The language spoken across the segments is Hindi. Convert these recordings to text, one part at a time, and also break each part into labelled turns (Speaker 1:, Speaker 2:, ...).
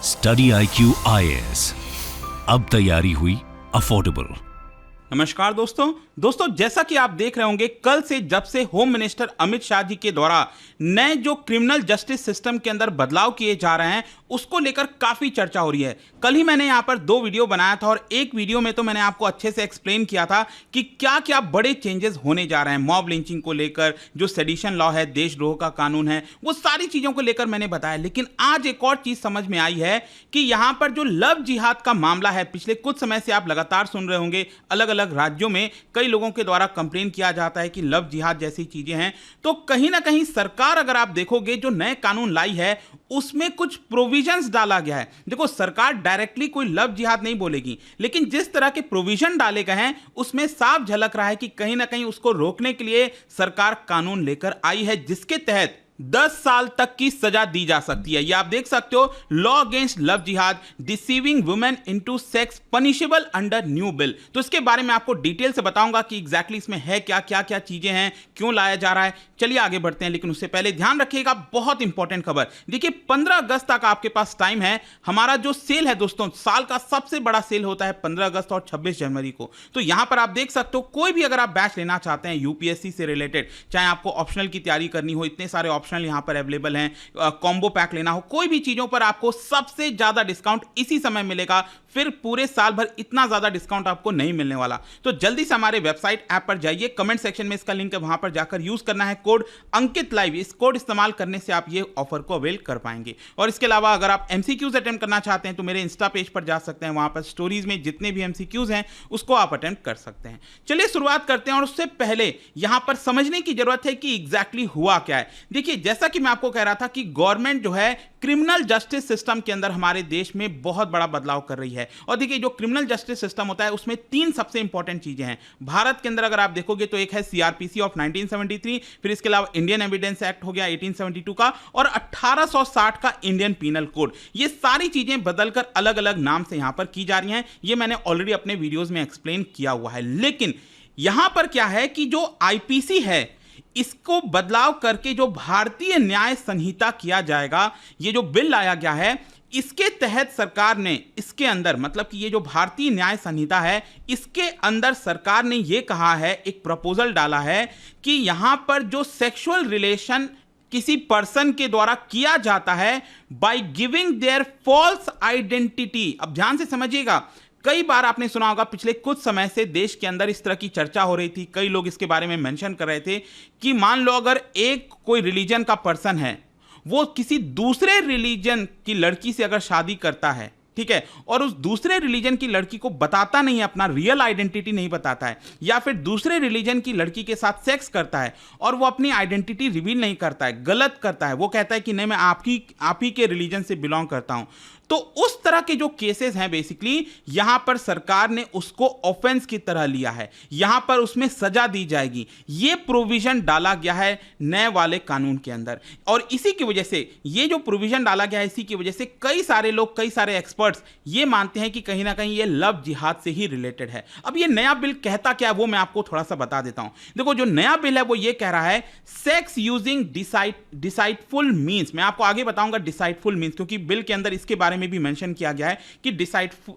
Speaker 1: स्टडी IQ IAS, अब तैयारी हुई अफोर्डेबल।
Speaker 2: नमस्कार दोस्तों, जैसा कि आप देख रहे होंगे, कल से जब से होम मिनिस्टर अमित शाह जी के द्वारा नए जो क्रिमिनल जस्टिस सिस्टम के अंदर बदलाव किए जा रहे हैं उसको लेकर काफी चर्चा हो रही है। कल ही मैंने यहां पर 2 वीडियो बनाया था और एक वीडियो में तो मैंने आपको अच्छे से एक्सप्लेन किया था कि क्या क्या बड़े चेंजेस होने जा रहे हैं मॉब लिंचिंग को लेकर, जो सेडिशन लॉ है, देशद्रोह का कानून है, वो सारी चीजों को लेकर मैंने बताया। लेकिन आज एक और चीज समझ में आई है कि यहां पर जो लव जिहाद का मामला है, पिछले कुछ समय से आप लगातार सुन रहे होंगे, अलग अलग राज्यों में कई लोगों के द्वारा कंप्लेन किया जाता है कि लव जिहाद जैसी चीजें हैं। तो कहीं ना कहीं सरकार, अगर आप देखोगे, जो नए कानून लाई है उसमें कुछ प्रोविजंस डाला गया है। देखो, सरकार डायरेक्टली कोई लव जिहाद नहीं बोलेगी, लेकिन जिस तरह के प्रोविजन डाले गए हैं उसमें साफ झलक रहा है कि कहीं ना कहीं उसको रोकने के लिए सरकार कानून लेकर आई है, जिसके तहत 10 साल तक की सजा दी जा सकती है। ये आप देख सकते हो, लॉ अगेंस्ट लव जिहाद, deceiving women into sex punishable under new bill. तो इसके बारे में आपको डिटेल से बताऊंगा कि एग्जैक्टली इसमें है क्या क्या चीजें हैं, क्यों लाया जा रहा है। चलिए आगे बढ़ते हैं, लेकिन उससे पहले ध्यान रखिएगा, बहुत इंपॉर्टेंट खबर। देखिए, 15 अगस्त तक आपके पास टाइम है। हमारा जो सेल है दोस्तों, साल का सबसे बड़ा सेल होता है 15 अगस्त और 26 जनवरी को। तो यहां पर आप देख सकते हो, कोई भी अगर आप बैच लेना चाहते हैं यूपीएससी से रिलेटेड, चाहे आपको ऑप्शनल की तैयारी करनी हो, इतने सारे ऑप्शनल यहां पर अवेलेबल हैं, कॉम्बो पैक लेना हो, कोई भी चीजों पर आपको सबसे ज्यादा डिस्काउंट इसी समय मिलेगा। फिर पूरे साल भर इतना ज्यादा डिस्काउंट आपको नहीं मिलने वाला। तो जल्दी से हमारे वेबसाइट ऐप पर जाइए, कमेंट सेक्शन में इसका लिंक है, वहां पर जाकर यूज करना है कोड अंकित लाइव। इस कोड इस्तेमाल करने से आप ये ऑफर को अवेल कर पाएंगे। और इसके अलावा अगर आप एमसीक्यूज अटेम्प्ट करना चाहते हैं तो मेरे इंस्टा पेज पर जा सकते हैं, वहां पर स्टोरीज में जितने भी एमसीक्यूज हैं उसको आप अटेम्प्ट कर सकते हैं। चलिए शुरुआत करते हैं, और उससे पहले यहां पर समझने की जरूरत है कि एग्जैक्टली हुआ क्या है। देखिए, जैसा कि मैं आपको कह रहा था कि गवर्नमेंट जो है क्रिमिनल जस्टिस सिस्टम के अंदर हमारे देश में बहुत बड़ा बदलाव कर रही है। और देखिए, जो क्रिमिनल जस्टिस सिस्टम होता है उसमें 3 सबसे इंपॉर्टेंट चीजें हैं। भारत के अंदर अगर आप देखोगे तो एक है सीआरपीसी ऑफ 1973, फिर इसके अलावा इंडियन एविडेंस एक्ट हो गया 1872 का, और 1860 का इंडियन पीनल कोड। ये सारी चीजें बदलकर अलग अलग नाम से यहां पर की जा रही हैं। ये मैंने ऑलरेडी अपने वीडियोस में एक्सप्लेन किया हुआ है। लेकिन यहां पर क्या है कि जो आईपीसी है, इसको बदलाव करके जो भारतीय न्याय संहिता किया जाएगा, ये जो बिल लाया गया है, इसके तहत सरकार ने इसके अंदर, मतलब कि ये जो भारतीय न्याय संहिता है, इसके अंदर सरकार ने ये कहा है, एक प्रपोजल डाला है कि यहां पर जो सेक्सुअल रिलेशन किसी पर्सन के द्वारा किया जाता है by giving their false identity. अब ध्यान से समझिएगा, कई बार आपने सुना होगा, पिछले कुछ समय से देश के अंदर इस तरह की चर्चा हो रही थी, कई लोग इसके बारे में मेंशन कर रहे थे कि मान लो अगर एक कोई रिलीजन का पर्सन है, वो किसी दूसरे रिलीजन की लड़की से अगर शादी करता है, ठीक है, और उस दूसरे रिलीजन की लड़की को बताता नहीं है, अपना रियल आइडेंटिटी नहीं बताता है, या फिर दूसरे रिलीजन की लड़की के साथ सेक्स करता है और वो अपनी आइडेंटिटी रिवील नहीं करता है, गलत करता है, वो कहता है कि नहीं, मैं आप ही के रिलीजन से बिलोंग करता हूं, तो उस तरह के जो केसेस हैं, बेसिकली यहां पर सरकार ने उसको ऑफेंस की तरह लिया है, यहां पर उसमें सजा दी जाएगी। यह प्रोविजन डाला गया है नए वाले कानून के अंदर, और इसी की वजह से, ये जो प्रोविजन डाला गया है, इसी की वजह से कई सारे लोग, कई सारे एक्सपर्ट्स ये मानते हैं कि कहीं ना कहीं ये लव जिहाद से ही रिलेटेड है। अब ये नया बिल कहता क्या है वो मैं आपको थोड़ा सा बता देता हूं। देखो, जो नया बिल है वो ये कह रहा है सेक्स यूजिंग डिसाइडफुल मीन्स। मैं आपको आगे बताऊंगा डिसाइडफुल मीन्स, क्योंकि बिल के अंदर इसके बारे में भी मेंशन किया गया है कि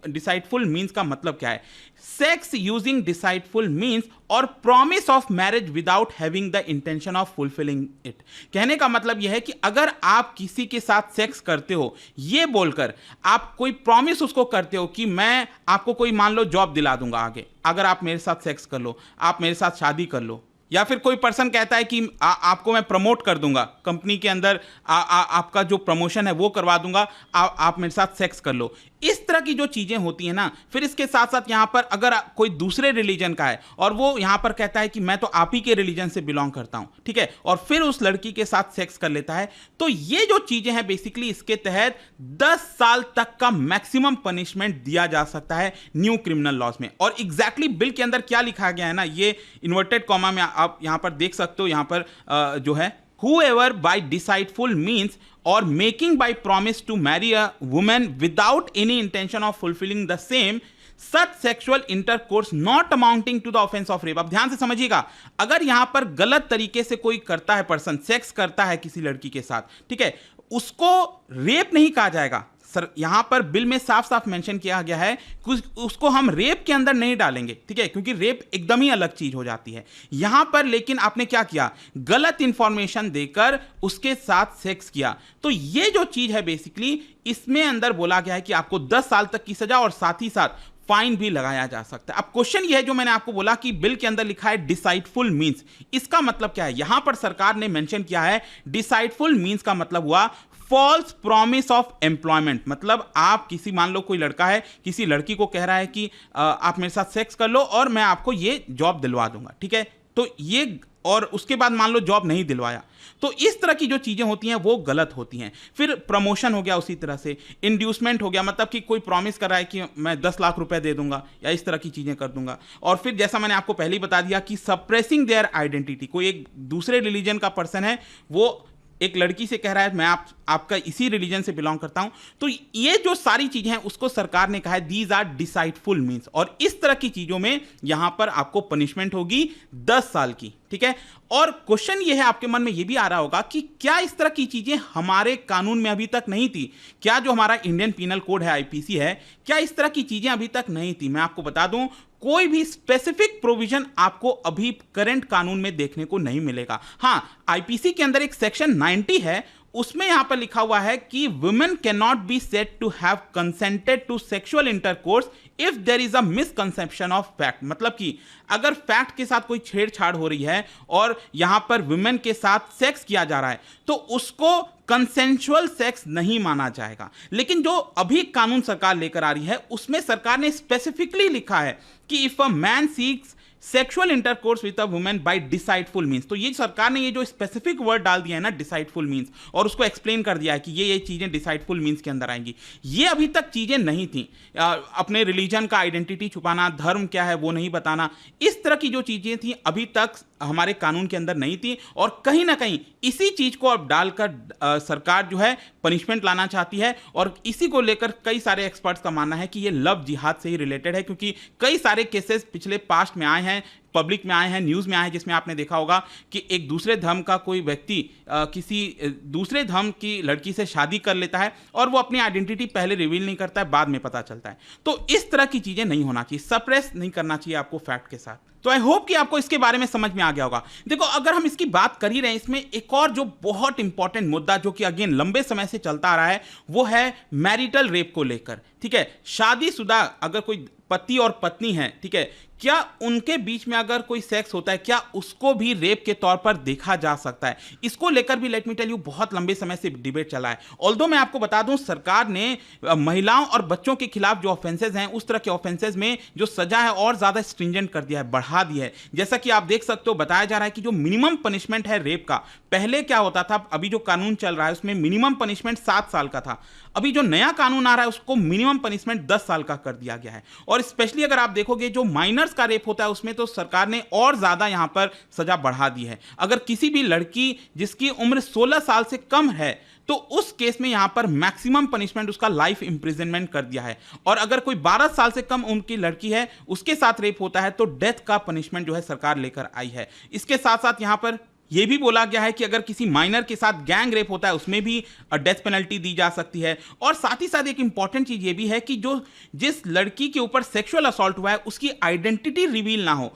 Speaker 2: डिसाइडफुल मीन्स का मतलब क्या है। सेक्स यूजिंग डिसाइडफुल मीन्स और promise of marriage without having the intention of fulfilling it. कहने का मतलब यह है कि अगर आप किसी के साथ सेक्स करते हो, ये बोलकर आप कोई प्रॉमिस उसको करते हो कि मैं आपको कोई, मान लो, जॉब दिला दूंगा आगे, अगर आप मेरे साथ सेक्स कर लो, आप मेरे साथ शादी कर लो, या फिर कोई पर्सन कहता है कि आपको मैं प्रमोट कर दूंगा कंपनी के अंदर, आपका जो प्रमोशन है वो करवा दूंगा, आप मेरे साथ सेक्स कर लो। इस तरह की जो चीजें होती हैं ना, फिर इसके साथ साथ यहां पर अगर कोई दूसरे रिलीजन का है और वो यहां पर कहता है कि मैं तो आप ही के रिलीजन से बिलोंग करता हूं, ठीक है, और फिर उस लड़की के साथ सेक्स कर लेता है, तो ये जो चीजें हैं, बेसिकली इसके तहत 10 साल तक का मैक्सिमम पनिशमेंट दिया जा सकता है न्यू क्रिमिनल लॉज में। और एग्जैक्टली बिल के अंदर क्या लिखा गया है ना, ये इन्वर्टेड कॉमा में आप यहां पर देख सकते हो, यहां पर जो है, whoever by deceitful means or making by promise to marry a woman without any intention of fulfilling the same such sexual intercourse not amounting to the offense of rape। अब ध्यान से समझिएगा, अगर यहां पर गलत तरीके से कोई करता है, पर्सन सेक्स करता है किसी लड़की के साथ, ठीक है, उसको रेप नहीं कहा जाएगा, सर यहां पर बिल में साफ साफ मेंशन किया गया है कि उसको हम रेप के अंदर नहीं डालेंगे, ठीक है, क्योंकि रेप एकदम ही अलग चीज हो जाती है यहां पर। लेकिन आपने क्या किया, गलत इंफॉर्मेशन देकर उसके साथ सेक्स किया। तो ये जो चीज है बेसिकली इसमें अंदर बोला गया है कि आपको 10 साल तक की सजा और साथ ही साथ फाइन भी लगाया जा सकता है। अब क्वेश्चन ये है जो मैंने आपको बोला कि बिल के अंदर लिखा है डिसाइडफुल मींस, इसका मतलब क्या है? यहां पर सरकार ने मेंशन किया है डिसाइडफुल मींस का मतलब हुआ फॉल्स प्रॉमिस ऑफ एम्प्लॉयमेंट। मतलब आप किसी, मान लो कोई लड़का है किसी लड़की को कह रहा है कि आप मेरे साथ सेक्स कर लो और मैं आपको ये जॉब दिलवा दूंगा, ठीक है, तो ये, और उसके बाद मान लो जॉब नहीं दिलवाया, तो इस तरह की जो चीजें होती हैं वो गलत होती हैं। फिर प्रमोशन हो गया, उसी तरह से इंड्यूसमेंट हो गया, मतलब कि कोई प्रॉमिस कर रहा है कि मैं 10 लाख रुपए दे दूंगा या इस तरह की चीजें कर दूंगा। और फिर जैसा मैंने आपको पहले ही बता दिया कि सप्रेसिंग देयर आइडेंटिटी, कोई एक दूसरे रिलीजन का पर्सन है, वो एक लड़की से कह रहा है मैं आपका इसी रिलीजन से बिलोंग करता हूं, तो ये जो सारी चीजें हैं उसको सरकार ने कहा है दीज आर डिसाइडफुल मींस, और इस तरह की चीजों में यहां पर आपको पनिशमेंट होगी 10 साल की, ठीक है। और क्वेश्चन ये है आपके मन में ये भी आ रहा होगा कि क्या इस तरह की चीजें हमारे कानून में अभी तक नहीं थी? क्या जो हमारा इंडियन पीनल कोड है, आईपीसी है, क्या इस तरह की चीजें अभी तक नहीं थी? मैं आपको बता दूं कोई भी स्पेसिफिक प्रोविजन आपको अभी करंट कानून में देखने को नहीं मिलेगा। हां, आईपीसी के अंदर एक सेक्शन 90 है, उसमें यहां पर लिखा हुआ है कि women can not be said to have consented to sexual intercourse if there is a misconception of fact. मतलब कि अगर फैक्ट के साथ कोई छेड़छाड़ हो रही है और यहां पर वुमेन के साथ सेक्स किया जा रहा है तो उसको कंसेंशुअल सेक्स नहीं माना जाएगा। लेकिन जो अभी कानून सरकार लेकर आ रही है उसमें सरकार ने स्पेसिफिकली लिखा है कि if a man seeks sexual intercourse with a woman by deceitful means, तो ये सरकार ने ये जो स्पेसिफिक वर्ड डाल दिया है ना डिसाइडफुल मींस, और उसको एक्सप्लेन कर दिया है कि ये चीजें डिसाइडफुल मींस के अंदर आएंगी। ये अभी तक चीजें नहीं थी, अपने रिलीजन का आइडेंटिटी छुपाना, धर्म क्या है वो नहीं बताना, इस तरह की जो चीजें थी अभी तक हमारे कानून के अंदर नहीं थी। और कहीं ना कहीं इसी चीज को अब डालकर सरकार जो है पनिशमेंट लाना चाहती है, और इसी को लेकर कई सारे एक्सपर्ट्स का मानना है कि ये लव जिहाद से ही रिलेटेड है, क्योंकि कई सारे केसेस पिछले पास्ट में आए हैं, पब्लिक में आए हैं, न्यूज़ में आए हैं, जिसमें आपने देखा होगा कि एक दूसरे धर्म का कोई व्यक्ति किसी दूसरे धर्म की लड़की से शादी कर लेता है और वो अपनी आइडेंटिटी पहले रिवील नहीं करता है, बाद में पता चलता है। तो इस तरह की चीज़ें नहीं होना चाहिए, सप्रेस नहीं करना चाहिए आपको फैक्ट के साथ। तो आई होप कि आपको इसके बारे में समझ में आ गया होगा। देखो, अगर हम इसकी बात कर ही रहे हैं, इसमें एक और जो बहुत इंपॉर्टेंट मुद्दा जो कि अगेन लंबे समय से चलता आ रहा है वो है मैरिटल रेप को लेकर, ठीक है। शादीशुदा अगर कोई पति और पत्नी है, ठीक है, क्या उनके बीच में अगर कोई सेक्स होता है क्या उसको भी रेप के तौर पर देखा जा सकता है? इसको लेकर भी लेट मी टेल यू बहुत लंबे समय से डिबेट चला है। ऑल्दो मैं आपको बता दूं सरकार ने महिलाओं और बच्चों के खिलाफ जो ऑफेंसेज हैं उस तरह के ऑफेंसेज में जो सजा है और ज्यादा स्ट्रिंजेंट कर दिया है, बढ़ा दिया है। जैसा कि आप देख सकते हो, बताया जा रहा है कि जो मिनिमम पनिशमेंट है रेप का, पहले क्या होता था, अभी जो कानून चल रहा है उसमें मिनिमम पनिशमेंट 7 साल का था, अभी जो नया कानून आ रहा है उसको मिनिमम पनिशमेंट 10 साल का कर दिया गया है। और स्पेशली अगर आप देखोगे जो माइनर्स का रेप होता है उसमें तो सरकार ने और ज्यादा यहां पर सजा बढ़ा दी है। अगर किसी भी लड़की जिसकी उम्र 16 साल से कम है तो उस केस में यहां पर मैक्सिमम पनिशमेंट उसका लाइफ इंप्रिजनमेंट कर दिया है, और अगर कोई 12 साल से कम उम्र की लड़की है उसके साथ रेप होता है तो डेथ का पनिशमेंट जो है सरकार लेकर आई है। इसके साथ साथ यहां पर यह भी बोला गया है कि अगर किसी माइनर के साथ गैंग रेप होता है उसमें भी डेथ पेनल्टी दी जा सकती है। और साथ ही साथ एक इंपॉर्टेंट चीज यह भी है कि जो जिस लड़की के ऊपर सेक्सुअल असॉल्ट हुआ है उसकी आइडेंटिटी रिवील ना हो,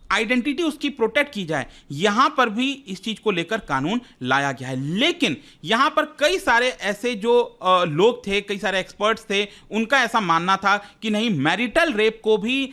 Speaker 2: आइडेंटिटी उसकी प्रोटेक्ट की जाए, यहां पर भी इस चीज को लेकर कानून लाया गया है। लेकिन यहां पर कई सारे ऐसे जो लोग थे, कई सारे एक्सपर्ट्स थे, उनका ऐसा मानना था कि नहीं, मैरिटल रेप को भी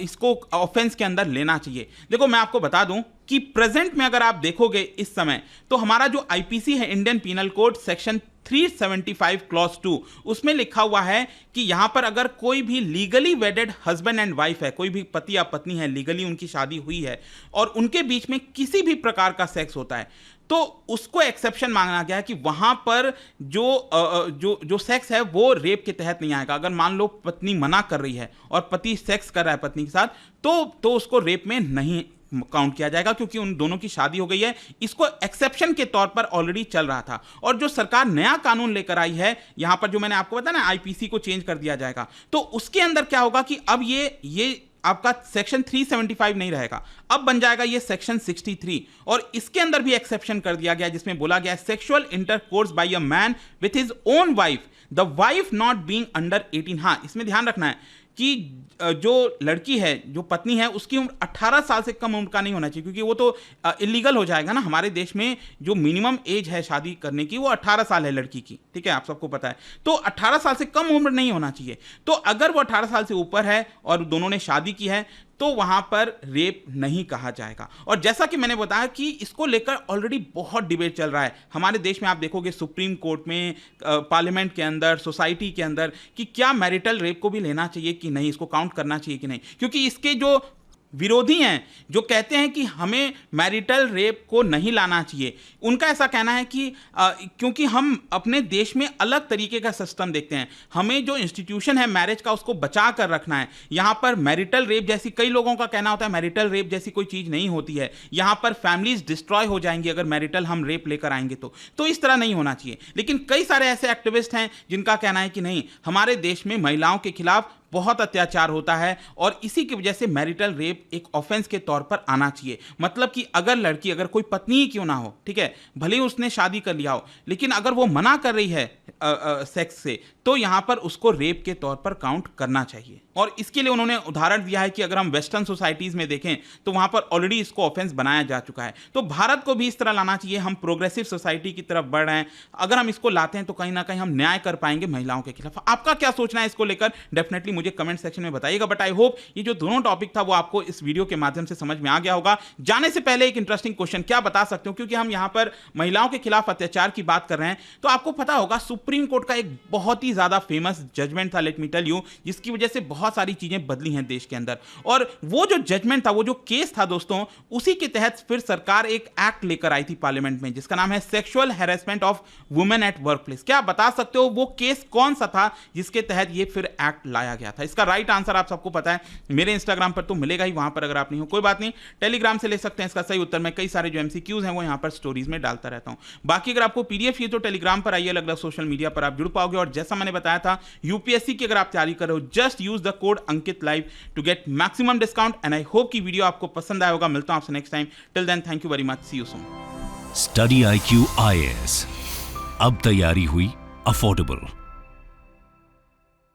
Speaker 2: इसको ऑफेंस के अंदर लेना चाहिए। देखो, मैं आपको बता दूं कि प्रेजेंट में अगर आप देखोगे इस समय तो हमारा जो आईपीसी है, Indian penal code, section 375 clause 2, उसमें लिखा हुआ है कि यहां पर अगर कोई भी लीगली वेडेड हस्बैंड एंड वाइफ है, कोई भी पति या पत्नी है, लीगली उनकी शादी हुई है और उनके बीच में किसी भी प्रकार का सेक्स होता है तो उसको एक्सेप्शन मांगा गया है कि वहां पर जो सेक्स है वो रेप के तहत नहीं आएगा। अगर मान लो पत्नी मना कर रही है और पति सेक्स कर रहा है पत्नी के साथ तो उसको रेप में नहीं काउंट किया जाएगा, क्योंकि उन दोनों की शादी हो गई है। इसको एक्सेप्शन के तौर पर ऑलरेडी चल रहा था। और जो सरकार नया कानून लेकर आई है, यहां पर जो मैंने आपको बताया ना, आईपीसी को चेंज कर दिया जाएगा, तो उसके अंदर क्या होगा कि अब ये आपका सेक्शन 375 नहीं रहेगा, अब बन जाएगा ये सेक्शन 63, और इसके अंदर भी एक्सेप्शन कर दिया गया जिसमें बोला गया sexual intercourse by a man with his own wife the wife not being under 18। हाँ, इसमें ध्यान रखना है कि जो लड़की है, जो पत्नी है, उसकी उम्र 18 साल से कम उम्र का नहीं होना चाहिए, क्योंकि वो तो इलीगल हो जाएगा ना। हमारे देश में जो मिनिमम एज है शादी करने की वो 18 साल है लड़की की, ठीक है, आप सबको पता है। तो 18 साल से कम उम्र नहीं होना चाहिए। तो अगर वो 18 साल से ऊपर है और दोनों ने शादी की है तो वहां पर रेप नहीं कहा जाएगा। और जैसा कि मैंने बताया कि इसको लेकर ऑलरेडी बहुत डिबेट चल रहा है हमारे देश में। आप देखोगे सुप्रीम कोर्ट में, पार्लियामेंट के अंदर, सोसाइटी के अंदर, कि क्या मैरिटल रेप को भी लेना चाहिए कि नहीं, इसको काउंट करना चाहिए कि नहीं। क्योंकि इसके जो विरोधी हैं, जो कहते हैं कि हमें मैरिटल रेप को नहीं लाना चाहिए, उनका ऐसा कहना है कि क्योंकि हम अपने देश में अलग तरीके का सिस्टम देखते हैं, हमें जो इंस्टीट्यूशन है मैरिज का उसको बचा कर रखना है। यहाँ पर मैरिटल रेप जैसी, कई लोगों का कहना होता है मैरिटल रेप जैसी कोई चीज़ नहीं होती है, यहाँ पर फैमिलीज डिस्ट्रॉय हो जाएंगी अगर मैरिटल हम रेप लेकर आएंगे तो इस तरह नहीं होना चाहिए। लेकिन कई सारे ऐसे एक्टिविस्ट हैं जिनका कहना है कि नहीं, हमारे देश में महिलाओं के खिलाफ बहुत अत्याचार होता है और इसी की वजह से मैरिटल रेप एक ऑफेंस के तौर पर आना चाहिए। मतलब कि अगर लड़की, अगर कोई पत्नी ही क्यों ना हो, ठीक है, भले ही उसने शादी कर लिया हो, लेकिन अगर वो मना कर रही है सेक्स से, तो यहां पर उसको रेप के तौर पर काउंट करना चाहिए। और इसके लिए उन्होंने उदाहरण दिया है कि अगर हम वेस्टर्न सोसाइटीज में देखें तो वहां पर ऑलरेडी इसको ऑफेंस बनाया जा चुका है। तो भारत को भी इस तरह लाना चाहिए। हम प्रोग्रेसिव सोसाइटी की तरफ बढ़ रहे हैं, अगर हम इसको लाते हैं तो कहीं ना कहीं हम न्याय कर पाएंगे महिलाओं के खिलाफ। आपका क्या सोचना है इसको लेकर, डेफिनेटली मुझे कमेंट सेक्शन में बताइएगा। बट आई होप ये जो दोनों टॉपिक था वो आपको इस वीडियो के माध्यम से समझ में आ गया होगा। जाने से पहले एक इंटरेस्टिंग क्वेश्चन, क्या बता सकते हो, क्योंकि हम यहां पर महिलाओं के खिलाफ अत्याचार की बात कर रहे हैं, तो आपको पता होगा सुप्रीम कोर्ट का एक बहुत ही ज्यादा फेमस जजमेंट था, लेट मी टेल यू, जिसकी वजह से बहुत सारी चीजें बदली हैं देश के अंदर। और वो जो जजमेंट था, वो जो केस था दोस्तों, उसी के तहत फिर सरकार एक एक्ट लेकर आई थी पार्लियामेंट में, जिसका नाम है sexual harassment of women at work place. क्या बता सकते हो वो केस कौन सा था जिसके तहत ये फिर एक्ट लाया गया था? इसका राइट आंसर आप सबको पता है, मेरे इंस्टाग्राम पर तो मिलेगा ही, वहां पर अगर आप नहीं हो कोई बात नहीं, टेलीग्राम से ले सकते हैं इसका सही उत्तर। मैं कई सारे जो एमसीक्यूज हैं वो यहां पर स्टोरीज में डालता रहता हूं। बाकी अगर आपको पीडीएफ चाहिए तो टेलीग्राम पर आइए, अलग अलग सोशल मीडिया पर आप जुड़ पाओगे। और जैसा मैंने बताया था, यूपीएससी की अगर आप तैयारी कर रहे हो, just use the code Ankit live to get maximum discount. And I hope की वीडियो आपको पसंद आया होगा। मिलता हूं आपसे next time. Till then, thank you very much, see you soon.
Speaker 1: Study IQ IAS, अब तैयारी हुई अफोर्डेबल।